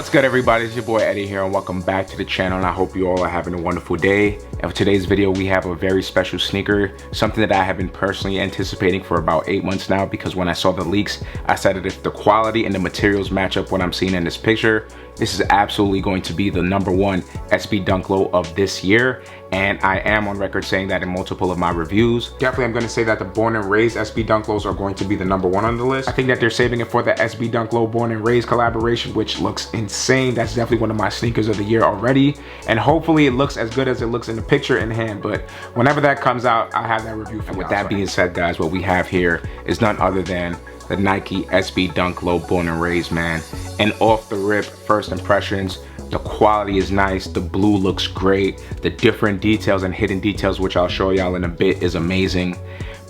What's good, everybody? It's your boy Eddie here, and welcome back to the channel, and I hope you all are having a wonderful day. And for today's video, we have a very special sneaker, something that I have been personally anticipating for about 8 months now, because when I saw the leaks, I said that if the quality and the materials match up what I'm seeing in this picture, this is absolutely going to be the #1 SB Dunk Low of this year. And I am on record saying that in multiple of my reviews. Definitely, I'm going to say that the Born and Raised SB Dunk Lows are going to be the #1 on the list. I think that they're saving it for the SB Dunk Low Born and Raised collaboration, which looks insane. That's definitely one of my sneakers of the year already. And hopefully it looks as good as it looks in the picture in hand. But whenever that comes out, I'll have that review for you. And with that being said, guys, what we have here is none other than the Nike SB Dunk Low Born and Raised, man. And off the rip, first impressions, the quality is nice, the blue looks great, the different details and hidden details, which I'll show y'all in a bit, is amazing.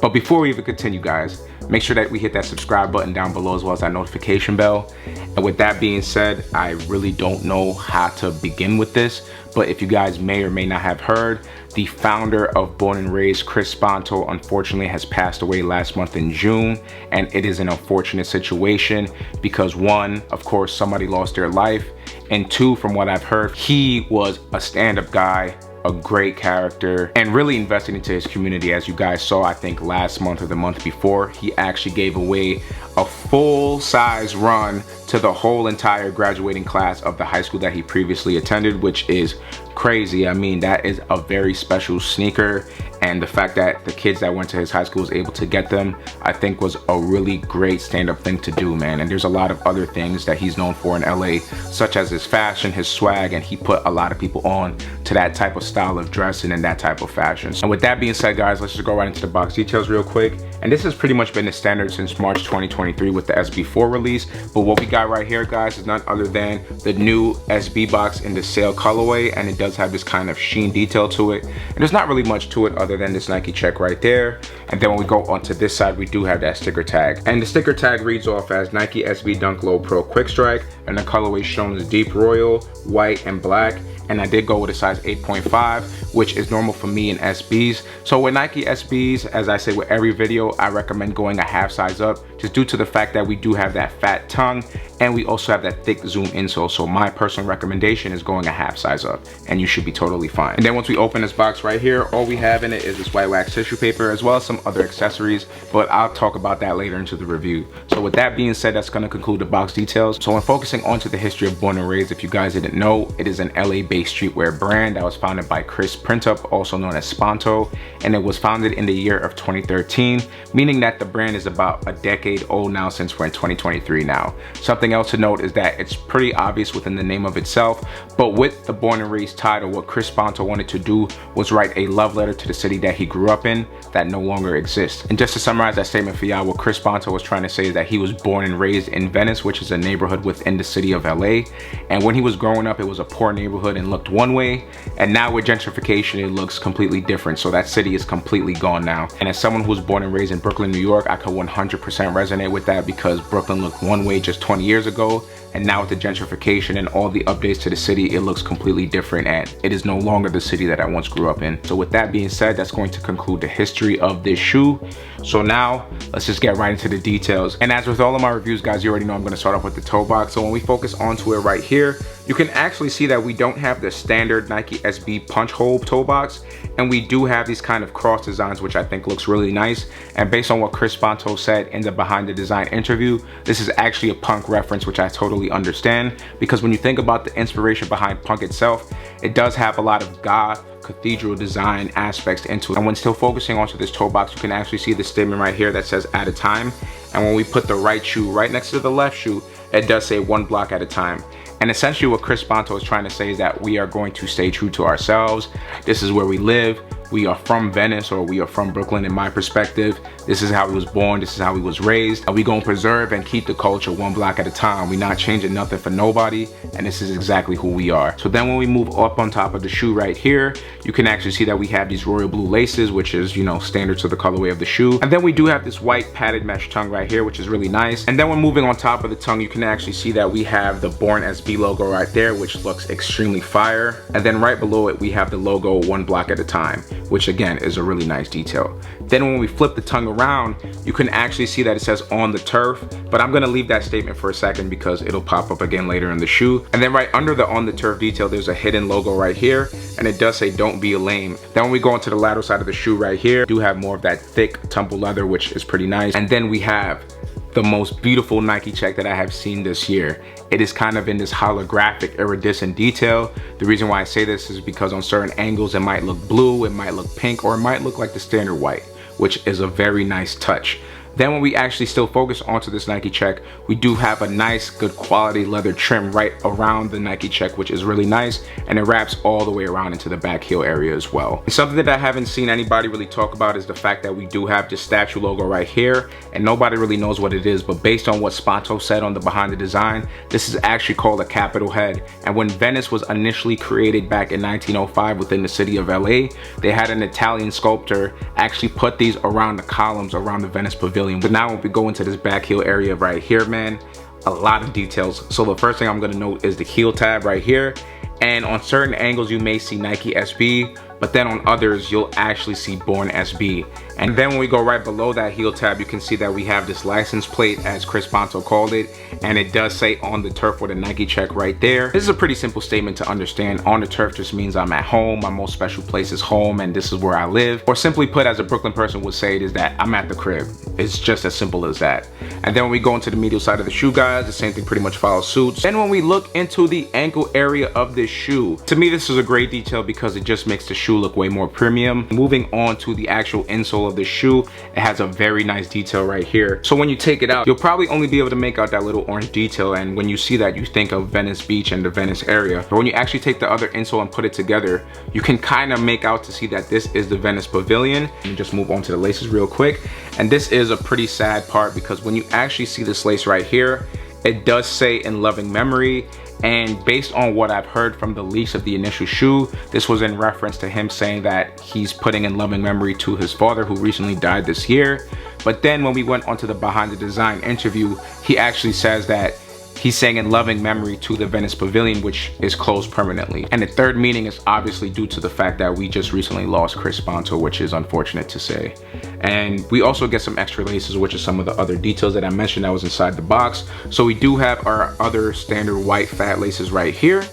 But before we even continue, guys, make sure that we hit that subscribe button down below, as well as that notification bell. And with that being said, I really don't know how to begin with this, but if you guys may or may not have heard, the founder of Born and Raised, Chris Sponto, unfortunately has passed away last month in June. And it is an unfortunate situation because, one, of course, somebody lost their life. And two, from what I've heard, he was a stand-up guy, a great character, and really invested into his community. As you guys saw, I think last month or the month before, he actually gave away a full-size run to the whole entire graduating class of the high school that he previously attended, which is crazy. I mean, that is a very special sneaker, and the fact that the kids that went to his high school was able to get them, I think was a really great stand-up thing to do, man. And there's a lot of other things that he's known for in LA, such as his fashion, his swag, and he put a lot of people on to that type of style of dressing and that type of fashion. And with that being said, guys, let's just go right into the box details real quick. And this has pretty much been the standard since March 2023 with the SB4 release. But what we got right here, guys, is none other than the new SB box in the sail colorway, and it does have this kind of sheen detail to it. And there's not really much to it other than this Nike check right there. And then when we go onto this side, we do have that sticker tag. And the sticker tag reads off as Nike SB Dunk Low Pro Quick Strike, and the colorway shown is deep royal, white, and black. And I did go with a size 8.5, which is normal for me in SBs. So with Nike SBs, as I say with every video, I recommend going a half size up, just due to the fact that we do have that fat tongue, and we also have that thick zoom insole. So my personal recommendation is going a half size up, and you should be totally fine. And then once we open this box right here, all we have in it is this white wax tissue paper, as well as some other accessories, but I'll talk about that later into the review. So with that being said, that's gonna conclude the box details. So when focusing onto the history of Born and Raised, if you guys didn't know, it is an LA-based streetwear brand that was founded by Chris Printup, also known as Sponto, and it was founded in the year of 2013, meaning that the brand is about a decade old now, since we're in 2023 now. Something else to note is that it's pretty obvious within the name of itself, but with the Born and Raised title, what Chris Sponto wanted to do was write a love letter to the city that he grew up in that no longer exists. And just to summarize that statement for y'all, what Chris Sponto was trying to say is that he was born and raised in Venice, which is a neighborhood within the city of LA. And when he was growing up, it was a poor neighborhood and looked one way, and now with gentrification, it looks completely different. So that city is completely gone now. And as someone who was born and raised in Brooklyn, New York, I could 100% resonate with that, because Brooklyn looked one way just 20 years ago, and now with the gentrification and all the updates to the city, it looks completely different, and it is no longer the city that I once grew up in. So with that being said, that's going to conclude the history of this shoe. So now let's just get right into the details. And as with all of my reviews, guys, you already know I'm going to start off with the toe box. So when we focus onto it right here, you can actually see that we don't have the standard Nike SB punch hole toe box, and we do have these kind of cross designs, which I think looks really nice. And based on what Chris Sponto said in the Behind the Design interview, this is actually a punk reference, which I totally understand, because when you think about the inspiration behind punk itself, it does have a lot of goth cathedral design aspects into it. And when still focusing onto this toe box, you can actually see the statement right here that says "at a time." And when we put the right shoe right next to the left shoe, it does say "one block at a time." And essentially what Chris Sponto is trying to say is that we are going to stay true to ourselves. This is where we live. We are from Venice, or we are from Brooklyn in my perspective. This is how he was born, this is how he was raised. And we gonna preserve and keep the culture one block at a time. We not changing nothing for nobody, and this is exactly who we are. So then when we move up on top of the shoe right here, you can actually see that we have these royal blue laces, which is, you know, standard to the colorway of the shoe. And then we do have this white padded mesh tongue right here, which is really nice. And then when moving on top of the tongue, you can actually see that we have the Born SB logo right there, which looks extremely fire. And then right below it, we have the logo "one block at a time," which again is a really nice detail. Then when we flip the tongue around, you can actually see that it says on the turf, but I'm gonna leave that statement for a second because it'll pop up again later in the shoe. And then right under the on the turf detail, there's a hidden logo right here, and it does say don't be a lame. Then when we go into the lateral side of the shoe right here, do have more of that thick tumble leather, which is pretty nice. And then we have the most beautiful Nike check that I have seen this year. It is kind of in this holographic iridescent detail. The reason why I say this is because on certain angles it might look blue, it might look pink, or it might look like the standard white, which is a very nice touch. Then when we actually still focus onto this Nike check, we do have a nice good quality leather trim right around the Nike check, which is really nice, and it wraps all the way around into the back heel area as well. And something that I haven't seen anybody really talk about is the fact that we do have this statue logo right here, and nobody really knows what it is, but based on what Sponto said on the behind the design, this is actually called a capital head. And when Venice was initially created back in 1905 within the city of LA, they had an Italian sculptor actually put these around the columns around the Venice Pavilion. But now when we go into this back heel area right here, man, a lot of details. So the first thing I'm gonna note is the heel tab right here. And on certain angles, you may see Nike SB, but then on others, you'll actually see Born SB. And then when we go right below that heel tab, you can see that we have this license plate, as Chris Sponto called it, and it does say on the turf with a Nike check right there. This is a pretty simple statement to understand. On the turf just means I'm at home, my most special place is home, and this is where I live. Or simply put, as a Brooklyn person would say, it is that I'm at the crib. It's just as simple as that. And then when we go into the medial side of the shoe, guys, the same thing pretty much follows suit. Then when we look into the ankle area of this shoe, to me this is a great detail because it just makes the shoe look way more premium. Moving on to the actual insole of the shoe, it has a very nice detail right here. So when you take it out, you'll probably only be able to make out that little orange detail, and when you see that, you think of Venice Beach and the Venice area. But when you actually take the other insole and put it together, you can kind of make out to see that this is the Venice Pavilion. Let me just move on to the laces real quick. And this is a pretty sad part because when you actually see this lace right here, it does say in loving memory. And based on what I've heard from the leaks of the initial shoe, this was in reference to him saying that he's putting in loving memory to his father who recently died this year. But then when we went onto the behind the design interview, he actually says that he's saying in loving memory to the Venice Pavilion, which is closed permanently. And the third meaning is obviously due to the fact that we just recently lost Chris Sponto, which is unfortunate to say. And we also get some extra laces, which is some of the other details that I mentioned that was inside the box. So we do have our other standard white fat laces right here.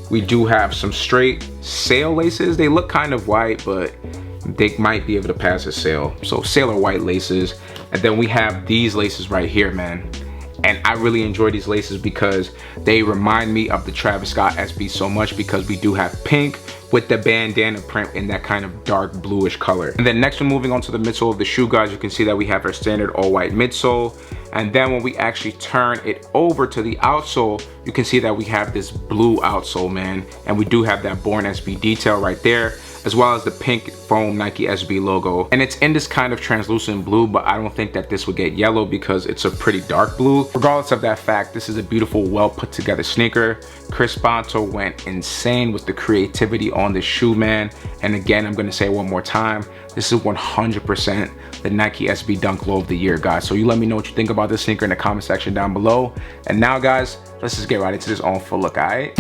We do have some straight sail laces. They look kind of white, but they might be able to pass as sail. So sailor white laces. And then we have these laces right here, man. And I really enjoy these laces because they remind me of the Travis Scott SB so much, because we do have pink with the bandana print in that kind of dark bluish color. And then next, we're moving on to the midsole of the shoe, guys. You can see that we have our standard all white midsole. And then when we actually turn it over to the outsole, you can see that we have this blue outsole, man. And we do have that Born SB detail right there, as well as the pink foam Nike SB logo. And it's in this kind of translucent blue, but I don't think that this would get yellow because it's a pretty dark blue. Regardless of that fact, this is a beautiful, well put together sneaker. Chris Sponto went insane with the creativity on this shoe, man. And again, I'm gonna say it one more time, this is 100% the Nike SB Dunk Low of the year, guys. So you let me know what you think about this sneaker in the comment section down below. And now, guys, let's just get right into this on full look, all right?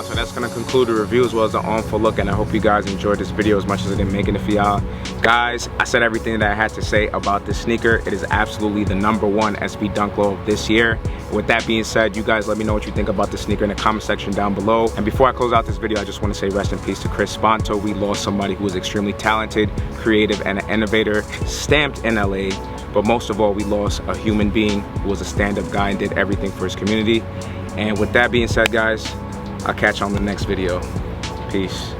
So that's gonna conclude the review as well as the on full look, and I hope you guys enjoyed this video as much as I did making it for y'all. Guys, I said everything that I had to say about this sneaker. It is absolutely the #1 SB Dunk Low of this year. With that being said, you guys let me know what you think about the sneaker in the comment section down below. And before I close out this video, I just want to say rest in peace to Chris Sponto. We lost somebody who was extremely talented, creative, and an innovator, stamped in LA. But most of all, we lost a human being who was a stand-up guy and did everything for his community. And with that being said, guys, I'll catch you on the next video. Peace.